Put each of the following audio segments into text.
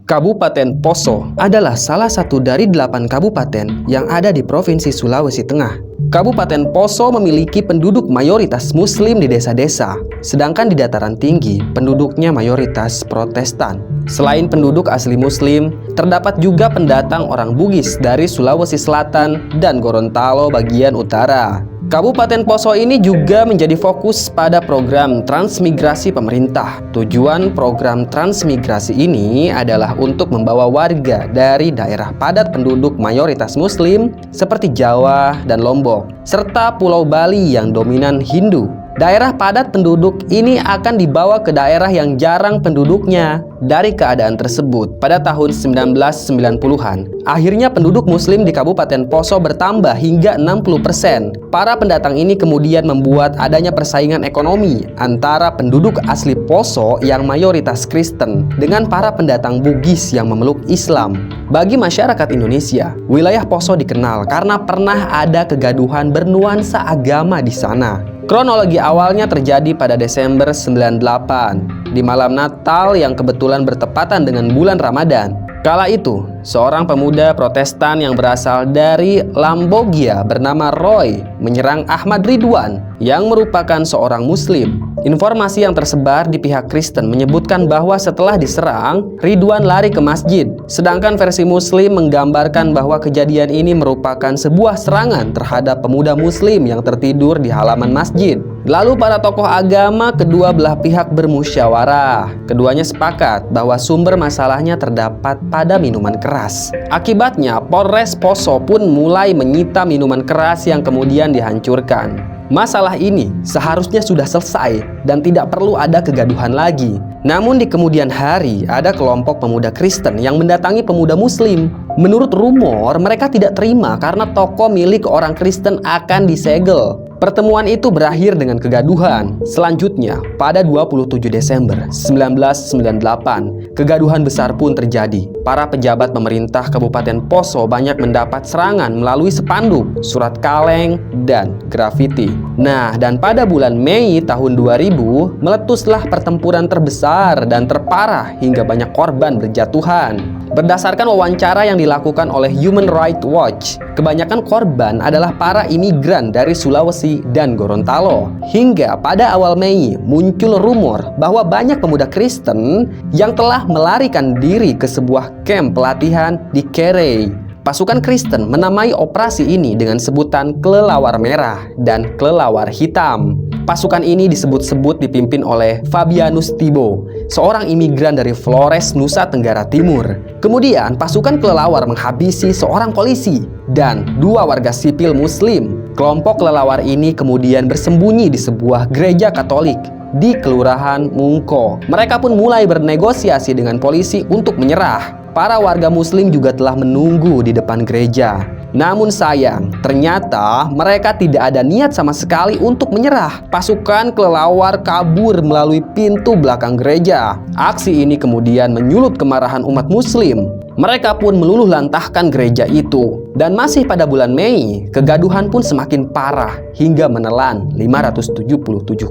Kabupaten Poso adalah salah satu dari 8 kabupaten yang ada di Provinsi Sulawesi Tengah. Kabupaten Poso memiliki penduduk mayoritas Muslim di desa-desa, sedangkan di dataran tinggi penduduknya mayoritas Protestan. Selain penduduk asli Muslim, terdapat juga pendatang orang Bugis dari Sulawesi Selatan dan Gorontalo bagian utara. Kabupaten Poso ini juga menjadi fokus pada program transmigrasi pemerintah. Tujuan program transmigrasi ini adalah untuk membawa warga dari daerah padat penduduk mayoritas Muslim seperti Jawa dan Lombok, serta Pulau Bali yang dominan Hindu. Daerah padat penduduk ini akan dibawa ke daerah yang jarang penduduknya. Dari keadaan tersebut, pada tahun 1990-an, akhirnya penduduk Muslim di Kabupaten Poso bertambah hingga 60%. Para pendatang ini kemudian membuat adanya persaingan ekonomi antara penduduk asli Poso yang mayoritas Kristen dengan para pendatang Bugis yang memeluk Islam. Bagi masyarakat Indonesia, wilayah Poso dikenal karena pernah ada kegaduhan bernuansa agama di sana. Kronologi awalnya terjadi pada Desember 98, di malam Natal yang kebetulan bertepatan dengan bulan Ramadan. Kala itu, seorang pemuda Protestan yang berasal dari Lambogia bernama Roy menyerang Ahmad Ridwan yang merupakan seorang Muslim. Informasi yang tersebar di pihak Kristen menyebutkan bahwa setelah diserang, Ridwan lari ke masjid. Sedangkan versi Muslim menggambarkan bahwa kejadian ini merupakan sebuah serangan terhadap pemuda Muslim yang tertidur di halaman masjid. Lalu para tokoh agama kedua belah pihak bermusyawarah. Keduanya sepakat bahwa sumber masalahnya terdapat pada minuman keras. Akibatnya, Polres Poso pun mulai menyita minuman keras yang kemudian dihancurkan. Masalah ini seharusnya sudah selesai dan tidak perlu ada kegaduhan lagi. Namun di kemudian hari ada kelompok pemuda Kristen yang mendatangi pemuda Muslim. Menurut rumor, mereka tidak terima karena toko milik orang Kristen akan disegel. Pertemuan itu berakhir dengan kegaduhan. Selanjutnya, pada 27 Desember 1998, kegaduhan besar pun terjadi. Para pejabat pemerintah Kabupaten Poso banyak mendapat serangan melalui spanduk, surat kaleng, dan grafiti. Nah, dan pada bulan Mei tahun 2000, meletuslah pertempuran terbesar dan terparah hingga banyak korban berjatuhan. Berdasarkan wawancara yang dilakukan oleh Human Rights Watch, kebanyakan korban adalah para imigran dari Sulawesi dan Gorontalo. Hingga pada awal Mei muncul rumor bahwa banyak pemuda Kristen yang telah melarikan diri ke sebuah kamp pelatihan di Kerei. Pasukan Kristen menamai operasi ini dengan sebutan Kelelawar Merah dan Kelelawar Hitam. Pasukan ini disebut-sebut dipimpin oleh Fabianus Tibo, seorang imigran dari Flores, Nusa Tenggara Timur. Kemudian pasukan kelelawar menghabisi seorang polisi dan 2 warga sipil Muslim. Kelompok kelelawar ini kemudian bersembunyi di sebuah gereja Katolik di Kelurahan Mungko. Mereka pun mulai bernegosiasi dengan polisi untuk menyerah. Para warga Muslim juga telah menunggu di depan gereja. Namun sayang, ternyata mereka tidak ada niat sama sekali untuk menyerah. Pasukan kelelawar kabur melalui pintu belakang gereja. Aksi ini kemudian menyulut kemarahan umat Muslim. Mereka pun meluluh lantahkan gereja itu. Dan masih pada bulan Mei, kegaduhan pun semakin parah hingga menelan 577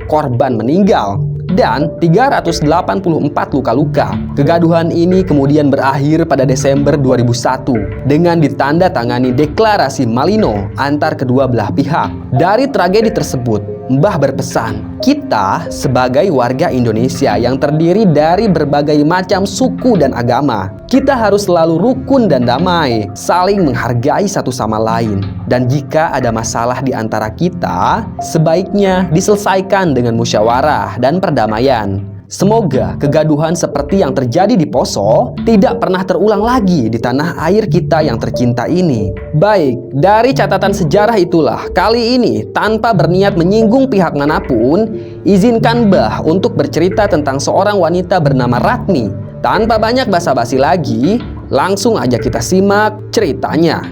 korban meninggal dan 384 luka-luka. Kegaduhan ini kemudian berakhir pada Desember 2001 dengan ditandatangani deklarasi Malino antar kedua belah pihak. Dari tragedi tersebut, Mbah berpesan, kita sebagai warga Indonesia yang terdiri dari berbagai macam suku dan agama, kita harus selalu rukun dan damai, saling menghargai satu sama lain. Dan jika ada masalah di antara kita, sebaiknya diselesaikan dengan musyawarah dan perdamaian. Semoga kegaduhan seperti yang terjadi di Poso tidak pernah terulang lagi di tanah air kita yang tercinta ini. Baik, dari catatan sejarah itulah, kali ini tanpa berniat menyinggung pihak manapun, izinkan Mbah untuk bercerita tentang seorang wanita bernama Ratmi. Tanpa banyak basa-basi lagi, langsung aja kita simak ceritanya.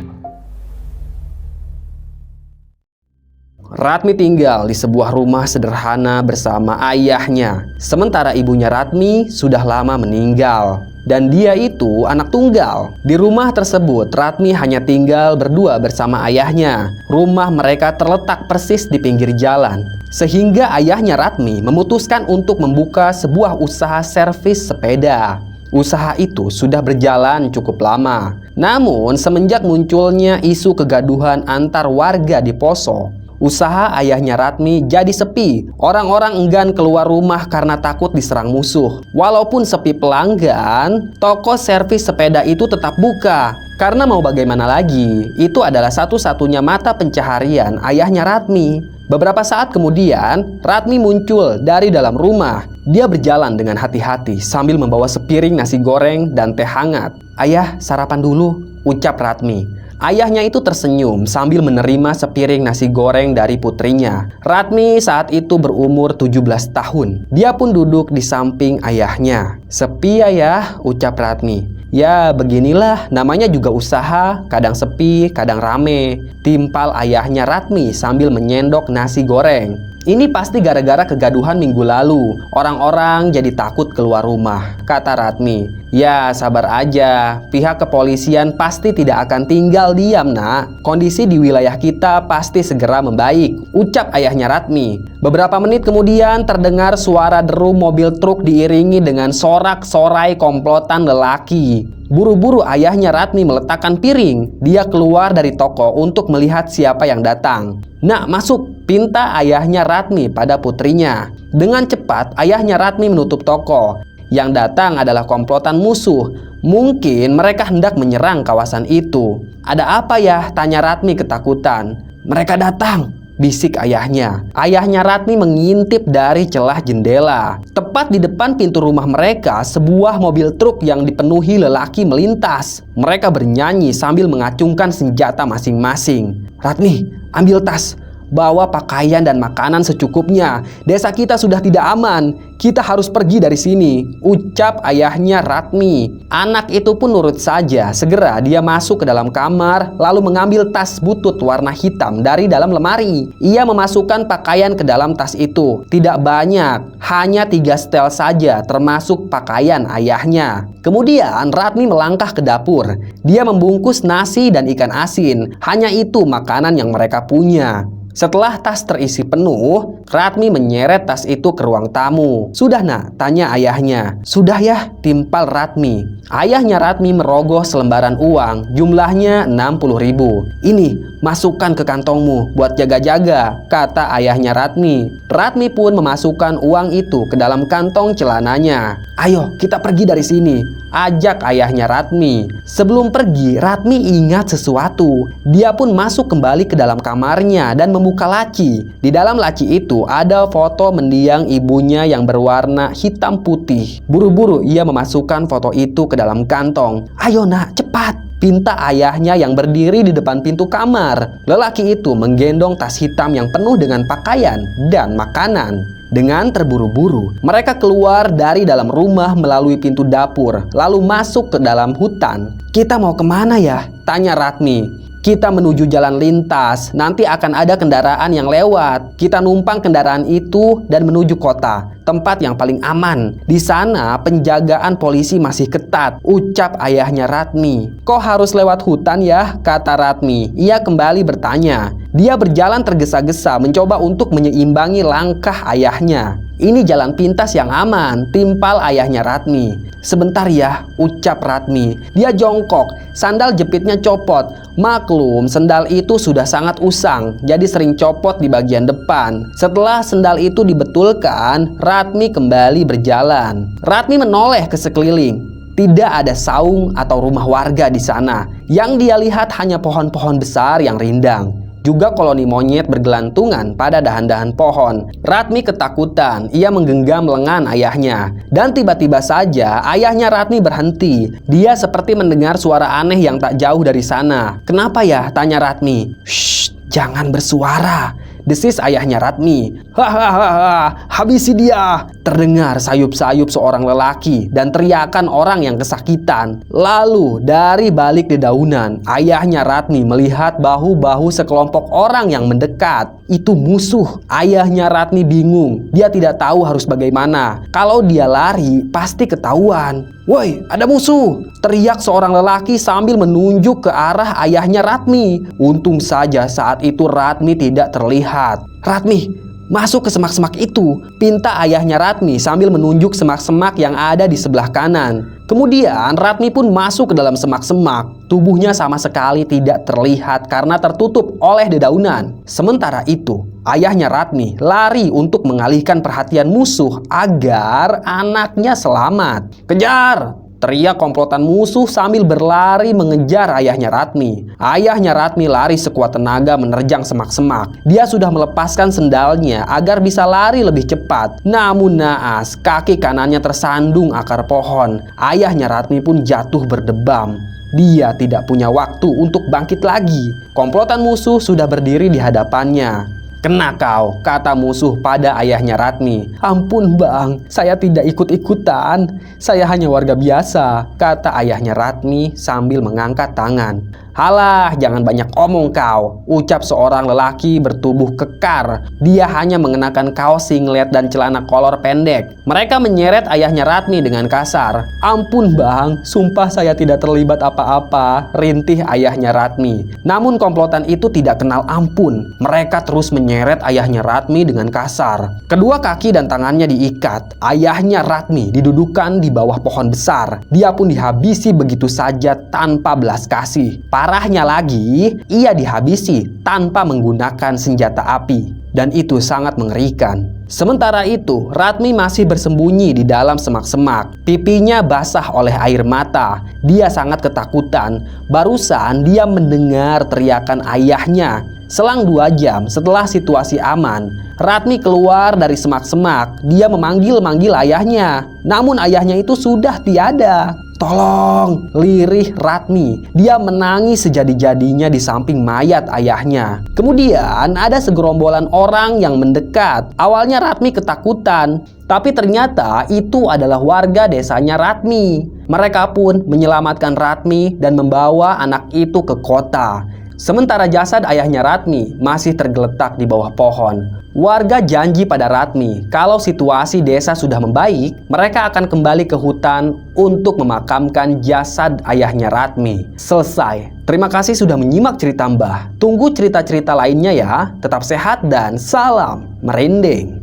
Ratmi tinggal di sebuah rumah sederhana bersama ayahnya. Sementara ibunya Ratmi sudah lama meninggal. Dan dia itu anak tunggal. Di rumah tersebut, Ratmi hanya tinggal berdua bersama ayahnya. Rumah mereka terletak persis di pinggir jalan. Sehingga ayahnya Ratmi memutuskan untuk membuka sebuah usaha servis sepeda. Usaha itu sudah berjalan cukup lama. Namun semenjak munculnya isu kegaduhan antar warga di Poso, usaha ayahnya Ratmi jadi sepi. Orang-orang enggan keluar rumah karena takut diserang musuh. Walaupun sepi pelanggan, toko servis sepeda itu tetap buka. Karena mau bagaimana lagi, itu adalah satu-satunya mata pencaharian ayahnya Ratmi. Beberapa saat kemudian, Ratmi muncul dari dalam rumah. Dia berjalan dengan hati-hati sambil membawa sepiring nasi goreng dan teh hangat. "Ayah, sarapan dulu," ucap Ratmi. Ayahnya itu tersenyum sambil menerima sepiring nasi goreng dari putrinya. Ratmi saat itu berumur 17 tahun. Dia pun duduk di samping ayahnya. "Sepi ayah," ucap Ratmi. "Ya beginilah, namanya juga usaha, kadang sepi, kadang rame," timpal ayahnya Ratmi sambil menyendok nasi goreng. "Ini pasti gara-gara kegaduhan minggu lalu. Orang-orang jadi takut keluar rumah," kata Ratmi. "Ya sabar aja, pihak kepolisian pasti tidak akan tinggal diam nak. Kondisi di wilayah kita pasti segera membaik," ucap ayahnya Ratmi. Beberapa menit kemudian terdengar suara deru mobil truk diiringi dengan sorak-sorai komplotan lelaki. Buru-buru ayahnya Ratmi meletakkan piring. Dia keluar dari toko untuk melihat siapa yang datang. "Nak, masuk," pinta ayahnya Ratmi pada putrinya. Dengan cepat ayahnya Ratmi menutup toko. Yang datang adalah komplotan musuh. Mungkin mereka hendak menyerang kawasan itu. "Ada apa ya?" tanya Ratmi ketakutan. "Mereka datang," bisik ayahnya. Ayahnya Ratmi mengintip dari celah jendela. Tepat di depan pintu rumah mereka, sebuah mobil truk yang dipenuhi lelaki melintas. Mereka bernyanyi sambil mengacungkan senjata masing-masing. "Ratmi, ambil tas. Bawa pakaian dan makanan secukupnya. Desa kita sudah tidak aman. Kita harus pergi dari sini," ucap ayahnya Ratmi. Anak itu pun nurut saja. Segera dia masuk ke dalam kamar, lalu mengambil tas butut warna hitam dari dalam lemari. Ia memasukkan pakaian ke dalam tas itu. Tidak banyak, hanya 3 setel saja, termasuk pakaian ayahnya. Kemudian Ratmi melangkah ke dapur. Dia membungkus nasi dan ikan asin. Hanya itu makanan yang mereka punya. Setelah tas terisi penuh, Ratmi menyeret tas itu ke ruang tamu. "Sudah nak?" tanya ayahnya. "Sudah ya," timpal Ratmi. Ayahnya Ratmi merogoh selembaran uang, jumlahnya 60.000. "Ini, masukkan ke kantongmu buat jaga-jaga," kata ayahnya Ratmi. Ratmi pun memasukkan uang itu ke dalam kantong celananya. "Ayo, kita pergi dari sini," ajak ayahnya Ratmi. Sebelum pergi, Ratmi ingat sesuatu. Dia pun masuk kembali ke dalam kamarnya dan membuka laci. Di dalam laci itu ada foto mendiang ibunya yang berwarna hitam putih. Buru-buru ia memasukkan foto itu ke dalam kantong. "Ayo nak, cepat," pinta ayahnya yang berdiri di depan pintu kamar. Lelaki itu menggendong tas hitam yang penuh dengan pakaian dan makanan. Dengan terburu-buru, mereka keluar dari dalam rumah melalui pintu dapur, lalu masuk ke dalam hutan. "Kita mau kemana ya?" tanya Ratmi. "Kita menuju jalan lintas, nanti akan ada kendaraan yang lewat. Kita numpang kendaraan itu dan menuju kota, tempat yang paling aman. Di sana penjagaan polisi masih ketat," ucap ayahnya Ratmi. "Kok harus lewat hutan ya?" kata Ratmi. Ia kembali bertanya. Dia berjalan tergesa-gesa mencoba untuk menyeimbangi langkah ayahnya. "Ini jalan pintas yang aman," timpal ayahnya Ratmi. "Sebentar ya," ucap Ratmi. Dia jongkok, sandal jepitnya copot. Maklum, sendal itu sudah sangat usang, jadi sering copot di bagian depan. Setelah sendal itu dibetulkan, Ratmi kembali berjalan. Ratmi menoleh ke sekeliling. Tidak ada saung atau rumah warga di sana. Yang dia lihat hanya pohon-pohon besar yang rindang. Juga koloni monyet bergelantungan pada dahan-dahan pohon. Ratmi ketakutan. Ia menggenggam lengan ayahnya. Dan tiba-tiba saja ayahnya Ratmi berhenti. Dia seperti mendengar suara aneh yang tak jauh dari sana. "Kenapa ya?" tanya Ratmi. "Shh, jangan bersuara," desis ayahnya Ratmi. "Hahaha, habisi dia!" Terdengar sayup-sayup seorang lelaki dan teriakan orang yang kesakitan. Lalu dari balik dedaunan, ayahnya Ratmi melihat bahu-bahu sekelompok orang yang mendekat. Itu musuh. Ayahnya Ratmi bingung. Dia tidak tahu harus bagaimana. Kalau dia lari, pasti ketahuan. "Woi, ada musuh!" teriak seorang lelaki sambil menunjuk ke arah ayahnya Ratmi. Untung saja saat itu Ratmi tidak terlihat. "Ratmi, masuk ke semak-semak itu, pinta ayahnya Ratmi sambil menunjuk semak-semak yang ada di sebelah kanan. Kemudian Ratmi pun masuk ke dalam semak-semak. Tubuhnya sama sekali tidak terlihat karena tertutup oleh dedaunan. Sementara itu, ayahnya Ratmi lari untuk mengalihkan perhatian musuh agar anaknya selamat. "Kejar!" teriak komplotan musuh sambil berlari mengejar ayahnya Ratmi. Ayahnya Ratmi lari sekuat tenaga menerjang semak-semak. Dia sudah melepaskan sendalnya agar bisa lari lebih cepat. Namun naas, kaki kanannya tersandung akar pohon. Ayahnya Ratmi pun jatuh berdebam. Dia tidak punya waktu untuk bangkit lagi. Komplotan musuh sudah berdiri di hadapannya. "Kena kau," kata musuh pada ayahnya Ratmi. "Ampun bang, saya tidak ikut-ikutan. Saya hanya warga biasa," kata ayahnya Ratmi sambil mengangkat tangan. "Halah, jangan banyak omong kau," ucap seorang lelaki bertubuh kekar. Dia hanya mengenakan kaos singlet dan celana kolor pendek. Mereka menyeret ayahnya Ratmi dengan kasar. "Ampun bang, sumpah saya tidak terlibat apa-apa," rintih ayahnya Ratmi. Namun komplotan itu tidak kenal ampun. Mereka terus menyeret ayahnya Ratmi dengan kasar. Kedua kaki dan tangannya diikat. Ayahnya Ratmi didudukan di bawah pohon besar. Dia pun dihabisi begitu saja tanpa belas kasih. Parahnya lagi, ia dihabisi tanpa menggunakan senjata api. Dan itu sangat mengerikan. Sementara itu, Ratmi masih bersembunyi di dalam semak-semak. Pipinya basah oleh air mata. Dia sangat ketakutan. Barusan dia mendengar teriakan ayahnya. Selang 2 jam setelah situasi aman, Ratmi keluar dari semak-semak. Dia memanggil-manggil ayahnya. Namun ayahnya itu sudah tiada. "Tolong!" lirih Ratmi. Dia menangis sejadi-jadinya di samping mayat ayahnya. Kemudian ada segerombolan orang yang mendekat. Awalnya Ratmi ketakutan, tapi ternyata itu adalah warga desanya Ratmi. Mereka pun menyelamatkan Ratmi dan membawa anak itu ke kota. Sementara jasad ayahnya Ratmi masih tergeletak di bawah pohon. Warga janji pada Ratmi kalau situasi desa sudah membaik, mereka akan kembali ke hutan untuk memakamkan jasad ayahnya Ratmi. Selesai. Terima kasih sudah menyimak cerita Mbah. Tunggu cerita-cerita lainnya ya. Tetap sehat dan salam merinding.